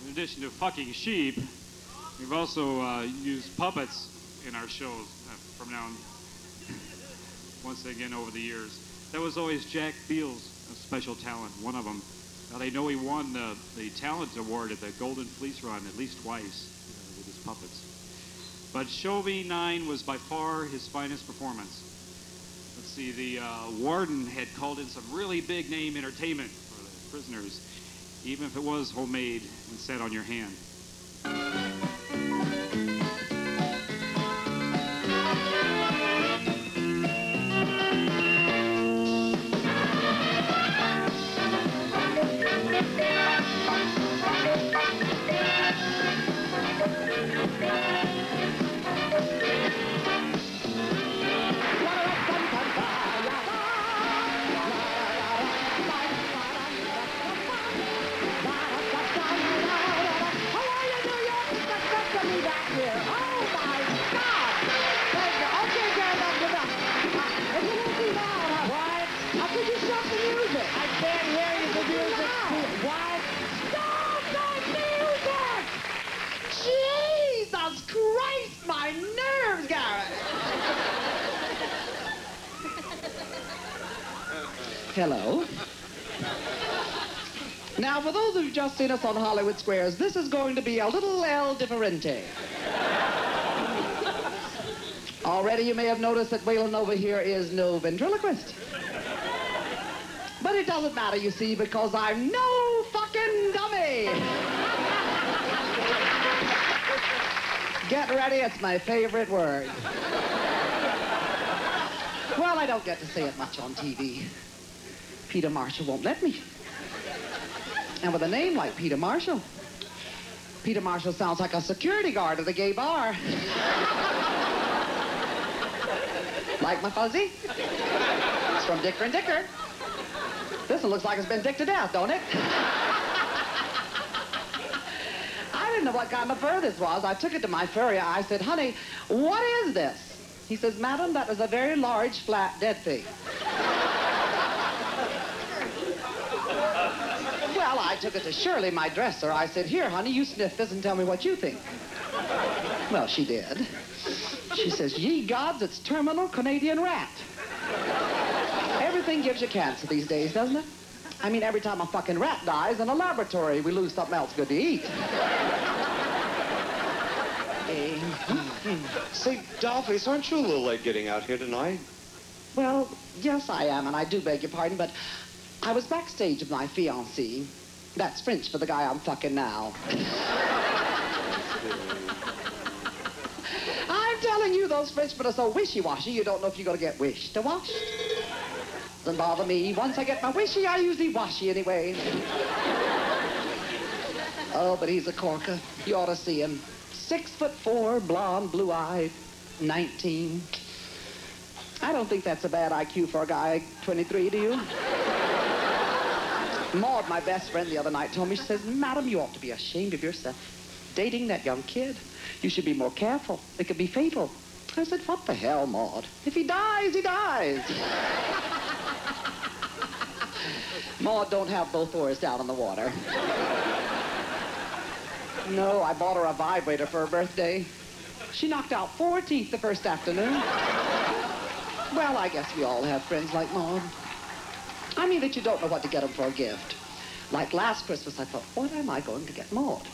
In addition to fucking sheep, we've also used puppets in our shows from now on, once again over the years. That was always Jack Beal's special talent, one of them. Now, they know he won the Talent Award at the Golden Fleece Run at least twice with his puppets. But Show Me 9 was by far his finest performance. Let's see, the warden had called in some really big name entertainment for the prisoners, even if it was homemade and set on your hand. Hello. Now, for those who've just seen us on Hollywood Squares, this is going to be a little El Differente. Already you may have noticed that Waylon over here is no ventriloquist. But it doesn't matter, you see, because I'm no fucking dummy. Get ready, it's my favorite word. Well, I don't get to say it much on TV. Peter Marshall won't let me. And with a name like Peter Marshall sounds like a security guard at a gay bar. Like my fuzzy? It's from Dicker and Dicker. This one looks like it's been dicked to death, don't it? I didn't know what kind of fur this was. I took it to my furrier. I said, honey, what is this? He says, madam, that is a very large, flat, dead pig. Well, I took it to Shirley, my dresser. I said, here, honey, you sniff this and tell me what you think. Well, she did. She says, ye gods, it's terminal Canadian rat. Everything gives you cancer these days, doesn't it? I mean, every time a fucking rat dies in a laboratory, we lose something else good to eat. Say, Dollface, aren't you a little late getting out here tonight? Well, yes, I am, and I do beg your pardon, but I was backstage with my fiancé. That's French for the guy I'm fucking now. I'm telling you, those Frenchmen are so wishy-washy, you don't know if you're going to get wished or washed. Doesn't bother me. Once I get my wishy, I usually washy anyway. Oh, but he's a corker. You ought to see him. 6'4", blonde, blue-eyed, 19. I don't think that's a bad IQ for a guy 23, do you? Maud, my best friend, the other night told me, she says, madam, you ought to be ashamed of yourself. Dating that young kid. You should be more careful. It could be fatal. I said, what the hell, Maud? If he dies, he dies. Maud don't have both oars down in the water. No, I bought her a vibrator for her birthday. She knocked out 4 teeth the first afternoon. Well, I guess we all have friends like Maud. I mean that you don't know what to get them for a gift. Like last Christmas, I thought, what am I going to get Maud?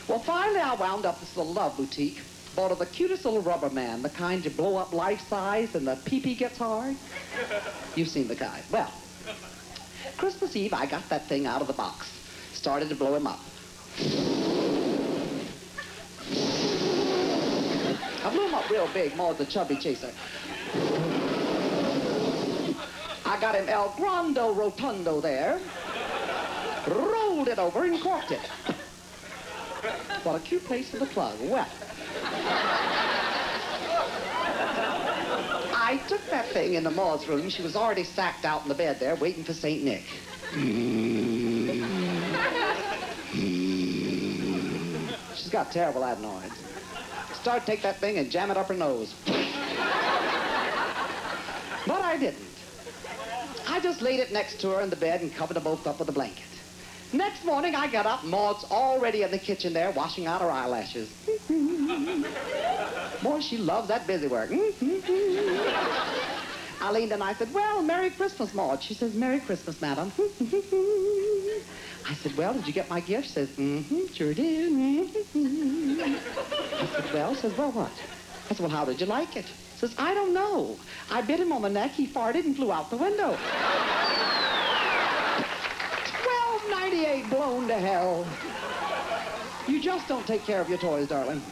Well, finally, I wound up this little love boutique. Bought her the cutest little rubber man, the kind you blow up life-size and the pee-pee gets hard. You've seen the kind. Well, Christmas Eve, I got that thing out of the box. Started to blow him up. I blew him up real big. Maud's a chubby chaser. I got him El Grande Rotundo there. Rolled it over and corked it. What a cute place for the plug. Well, I took that thing into Maud's room. She was already sacked out in the bed there, waiting for St. Nick. She She's got terrible adenoids. Start take that thing and jam it up her nose. But I didn't. I just laid it next to her in the bed and covered them both up with a blanket. Next morning, I got up, Maud's already in the kitchen there, washing out her eyelashes. Boy, she loves that busy work. I leaned and I said, well, Merry Christmas, Maud. She says, Merry Christmas, madam. I said, well, did you get my gift? She says, sure did. I said, well? She says, well, what? I said, well, how did you like it? She says, I don't know. I bit him on the neck, he farted and flew out the window. 12.98 blown to hell. You just don't take care of your toys, darling.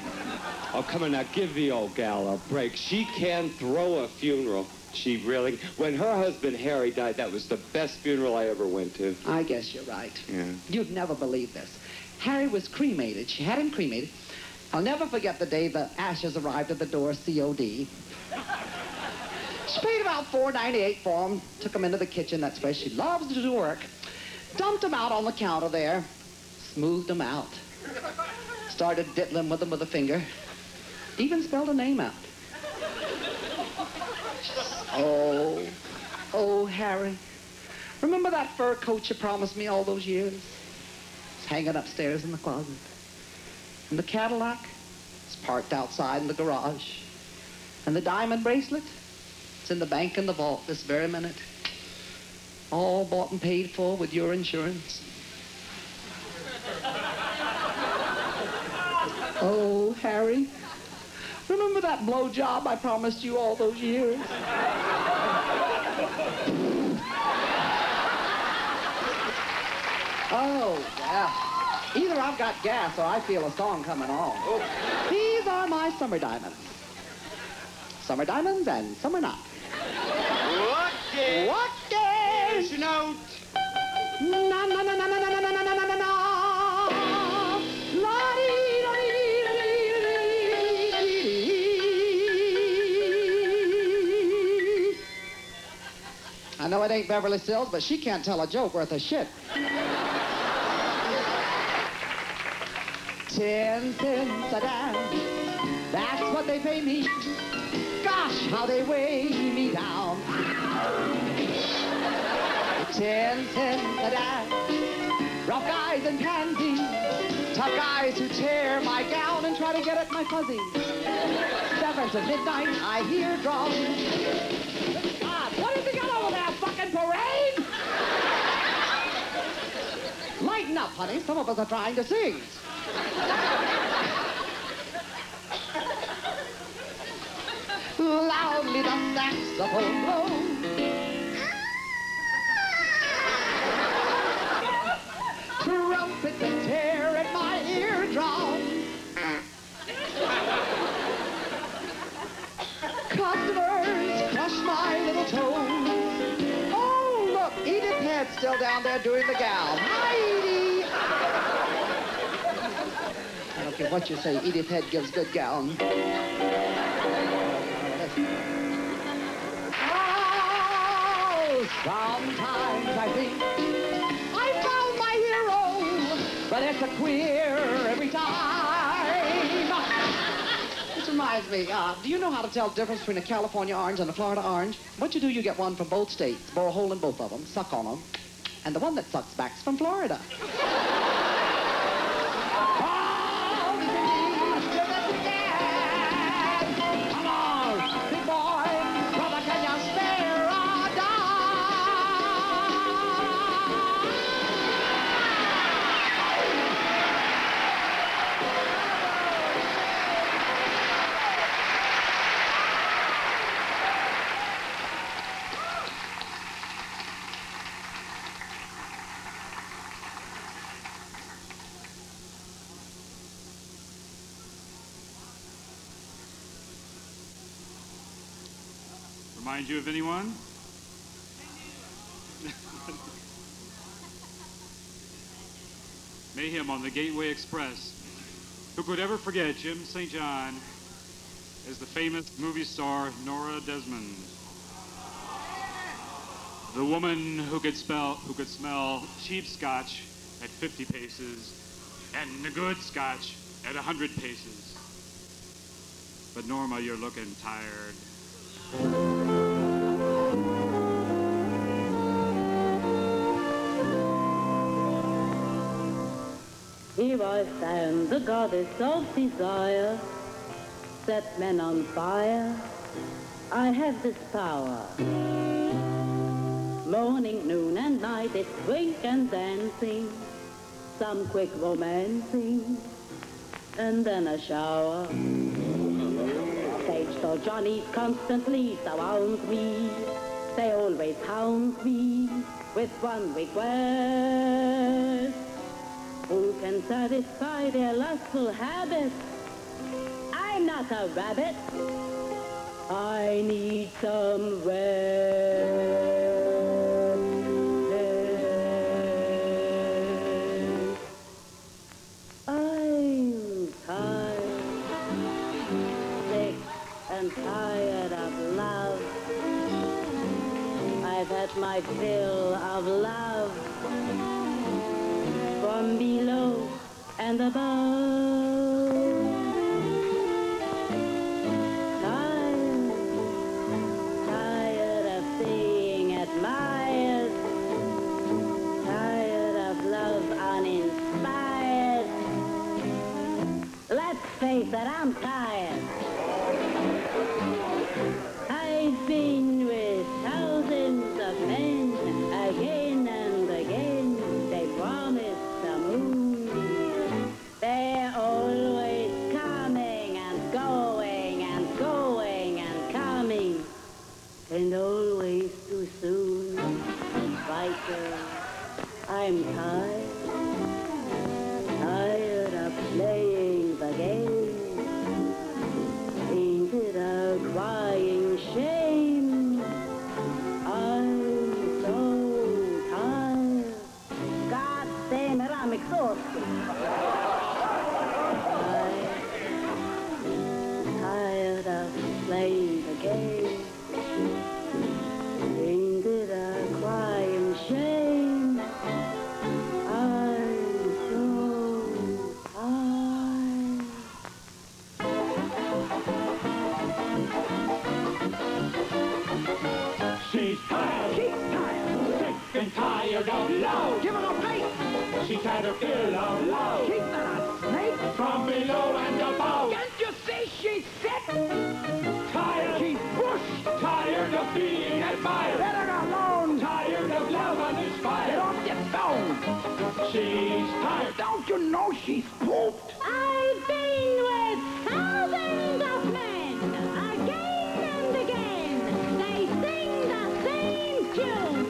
Oh, come on now, give the old gal a break. She can throw a funeral. She really... When her husband, Harry, died, that was the best funeral I ever went to. I guess you're right. Yeah. You'd never believe this. Harry was cremated. She had him cremated. I'll never forget the day the ashes arrived at the door, COD. She paid about $4.98 for them, took them into the kitchen. That's where she loves to do work. Dumped them out on the counter there, smoothed them out. Started diddling with them with a finger. Even spelled a name out. Oh, Harry. Remember that fur coat you promised me all those years? It's hanging upstairs in the closet. And the Cadillac? It's parked outside in the garage. And the diamond bracelet? It's in the bank in the vault this very minute. All bought and paid for with your insurance. Oh, Harry. Remember that blowjob I promised you all those years? Oh, yeah. Either I've got gas or I feel a song coming on. Oh. These are my summer diamonds. Summer diamonds and summer not. What day? What day? Here's your note. Na na na na na na na na na na na na. I know it ain't Beverly Sills, but she can't tell a joke worth a shit. 10 cents a dime, that's what they pay me. Gosh, how they weigh me down. 10 cents a dime, rough guys and pansies, tough guys who tear my gown and try to get at my fuzzies. 7 to midnight, I hear drums. God, what has he got over there, fucking parade? Lighten up, honey. Some of us are trying to sing. Loudly the saxophone blows. Trumpets that tear at my eardrum. Customers crush my little toes. Oh, look, Edith Head's still down there doing the gown. Hi, Edie. I don't care what you say, Edith Head gives good gown. Oh, sometimes I think I found my hero, but it's a queer every time. This reminds me, do you know how to tell the difference between a California orange and a Florida orange? What you do, you get one from both states, bore a hole in both of them, suck on them, and the one that sucks back's from Florida. Remind you of anyone? Mayhem on the Gateway Express. Who could ever forget Jim St. John as the famous movie star Nora Desmond? The woman who could smell cheap scotch at 50 paces and the good scotch at 100 paces. But Norma, you're looking tired. Here I stand, the goddess of desire, set men on fire. I have this power. Morning, noon, and night, it's drink and dancing, some quick romancing, and then a shower. Stage door Johnnies constantly surround me. They always hound me with one request. Who can satisfy their lustful habits? I'm not a rabbit. I need some rest. I'm tired, sick and tired of love. I've had my fill of love from below and above. Tired of being admired, tired of love uninspired. Let's face it, I'm tired. I've been with thousands of men again and again. They promise the moon. They're always coming and going and going and coming, and always too soon. Right, girl, I'm tired, tired of playing the game. Ain't it a crying shame? I'm so tired. God damn it, I'm exhausted. Tired of playing the game. Ain't it a crying shame? I'm so tired. She's tired. She's tired. Sick and tired of love. Give her a break. She's had her fill of love. She's not a snake. From below and above. Can't you see she's sick? Tired. She's bush. Tired of being admired. Let her alone. Tired of love Get uninspired. off your phone. She's tired. Don't you know she's pooped? I've been with thousands of men, again and again. They sing the same tune.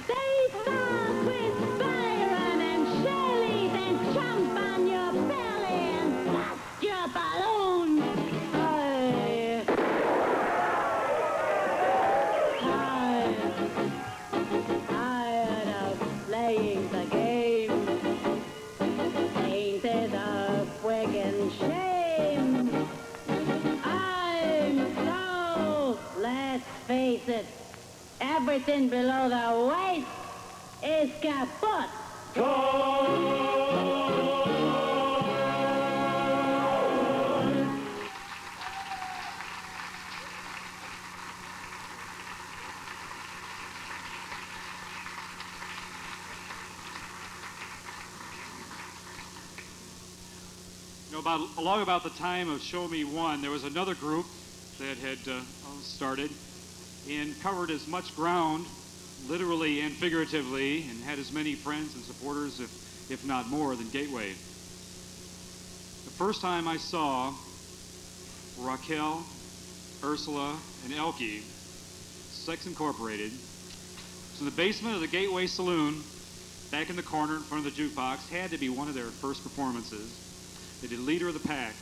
They start with Byron and Shelley, then jump on your belly and bust your balloon. Tired of playing the game. Ain't it a friggin' shame? I'm so, let's face it, everything below the waist is kaput. You know, along about the time of Show Me One, there was another group that had started and covered as much ground, literally and figuratively, and had as many friends and supporters, if not more, than Gateway. The first time I saw Raquel, Ursula, and Elke, Sex Incorporated, was in the basement of the Gateway Saloon, back in the corner in front of the jukebox. Had to be one of their first performances. They did Leader of the Pack.